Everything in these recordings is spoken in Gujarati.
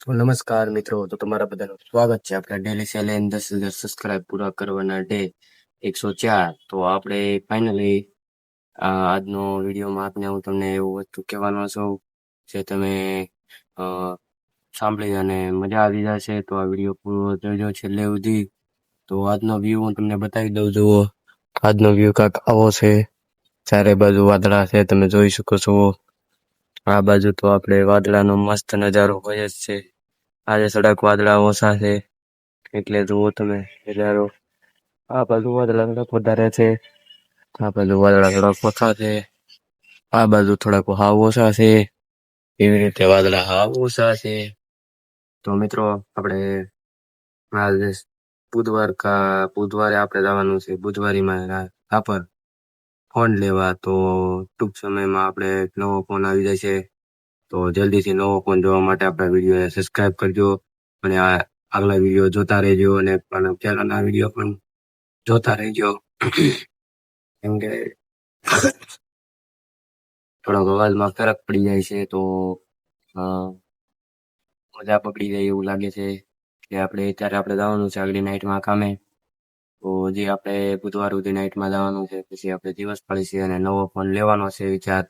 તો નમસ્કાર મિત્રો, તો તમારા બધાનું સ્વાગત છે આપણા ડેલી ચેલેન્જ 10,000 સબસ્ક્રાઇબ પૂરા કરવાના ડે 104. તો આપણે ફાઇનલી આજનો વિડીયોમાં હું તમને એવું વસ્તુ કહેવાનો છું જે તમે અ, સાંભળી અને મજા આવી જશે. તો આ વિડીયો પૂરો જોજો છેલ્લે સુધી. તો આજનો વ્યૂ હું તમને બતાવી દઉં. જુઓ, આજનો વ્યૂ કાંક આવો છે. ચારે બાજુ વાદળા છે, તમે જોઈ શકો છો. આ બાજુ તો આપણે વાદળાનો મસ્ત નજારો હોય જ છે. આજે સડક વાદળા ઓછા છે એટલે જુઓ તમે નજારો. આ બાજુ વાદળા થોડાક વધારે છે, આ બાજુ વાદળા થોડાક ઓછા છે, આ બાજુ થોડાક હાવ ઓછા છે, એવી રીતે વાદળા હાવ ઓછા છે. તો મિત્રો, આપણે આજે બુધવારે આપણે જવાનું છે બુધવારીમાં રાપર ફોન લેવા. તો ટૂંક સમયમાં આપણે નવો ફોન આવી જશે. તો જલ્દીથી નવો ફોન જોવા માટે આપણા વિડીયોને સબસ્ક્રાઇબ કરજો અને આ આગલા વિડીયો જોતા રહેજો અને પણ પહેલાના વિડીયો પણ જોતા રહેજો. કેમ કે થોડોક અવાજમાં ફરક પડી જાય છે, તો અ, મજા પકડી જાય એવું લાગે છે કે અત્યારે આપણે જવાનું છે આગલી નાઇટમાં કામે. તો જે આપણે બુધવાર સુધી નાઇટમાં જવાનું છે, પછી આપણે દિવસ પાડી છે અને નવો ફોન લેવાનો છે વિચાર.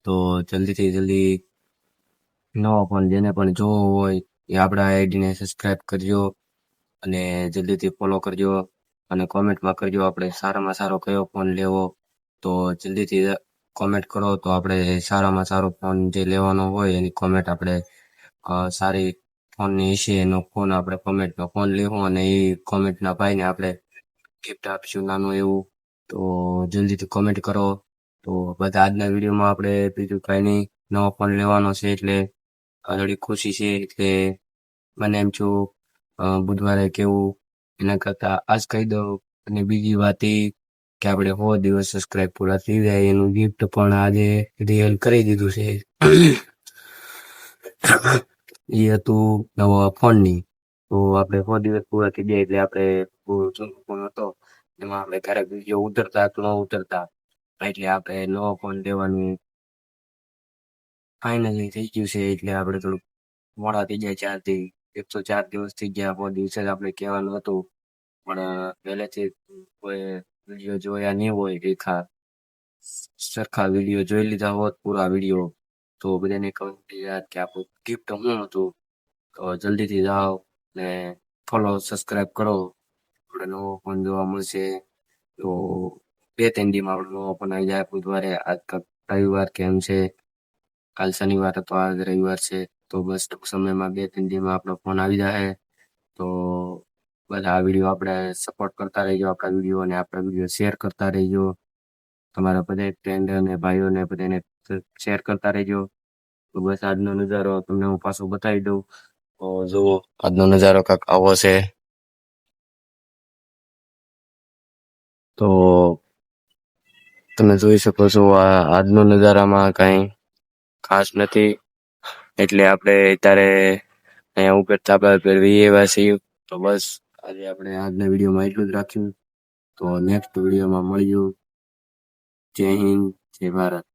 તો જલ્દીથી જલ્દી નવો ફોન જેને પણ જોવો હોય એ આપણા આઈડીને સબસ્ક્રાઇબ કરજો અને જલ્દીથી ફોલો કરજો અને કોમેન્ટમાં કરજો આપણે સારામાં સારો કયો ફોન લેવો. તો જલ્દીથી કોમેન્ટ કરો તો આપણે સારામાં સારો ફોન જે લેવાનો હોય એની કોમેન્ટ આપણે સારી ફોનની હશે એનો ફોન આપણે કોમેન્ટનો ફોન લેવો અને એ કોમેન્ટના ભાઈને આપણે ગિફ્ટ આપીશું નાનું એવું. તો જલ્દીથી કોમેન્ટ કરો. તો બધા આજના વિડીયોમાં આપણે બીજું કાંઈ નહીં, નવો ફોન લેવાનો છે એટલે થોડી ખુશી છે. એટલે મને એમ છું બુધવારે કેવું એના કરતાં આજ કહી દઉં. અને બીજી વાત એ કે આપણે 100 દિવસ સબસ્ક્રાઇબ પૂરા થઈ જાય એનું ગિફ્ટ પણ આજે રિયલ કરી દીધું છે. એ હતું નવા ફોનની. તો આપણે 100 દિવસ પૂરા થઈ જાય એટલે આપણે જૂનો ફોન હતો એમાં આપણે ક્યારેક વિડીયો ઉતરતા કે ન ઉતરતા, એટલે આપણે નવો ફોન લેવાનું ફાઇનલી થઈ ગયું છે. એટલે આપણે થોડુંક મોડા થઈ જાય 104 દિવસ થઈ ગયા. 100 દિવસે જ આપણે કહેવાનું હતું, પણ પહેલેથી કોઈ વિડીયો જોયા નહીં હોય રેખા સરખા વિડીયો જોઈ લીધા હોત પૂરા વિડીયો તો બધાને ખબર પડી જાત કે આપણું ગિફ્ટ શું હતું. તો જલ્દીથી જાઓ ને ફોલો સબસ્ક્રાઇબ કરો. આપણે નવો ફોન જોવા મળશે. તો 2-3 દીમાં આપણો નવો ફોન આવી જાય. બુધવારે આજ રવિવાર કેમ છે, કાલ શનિવાર હતો, આજ રવિવાર છે. તો બસ ટૂંક સમયમાં 2-3 દીમાં આપણો ફોન આવી જાય. તો બધા આ વિડીયો આપણે સપોર્ટ કરતા રહેજો, આપણા વિડીયોને આપણા વિડીયો શેર કરતા રહેજો. તમારા બધા ફ્રેન્ડ અને ભાઈઓને બધાને શેર કરતા રહેજો. તો બસ આજનો નજારો તમને હું પાછો બતાવી દઉં. તો જુઓ, આજનો નજારો કાંક આવો છે. તો તમે જોઈ શકો છો આજનો નજારામાં કાંઈ ખાસ નથી. એટલે આપણે અત્યારે અહીંયા ઉપર ધાબા પર એવા છીએ. તો બસ આજે આપણે આજના વિડીયોમાં એટલું જ રાખ્યું. તો નેક્સ્ટ વિડીયોમાં મળ્યું. જય હિન્દ, જય ભારત.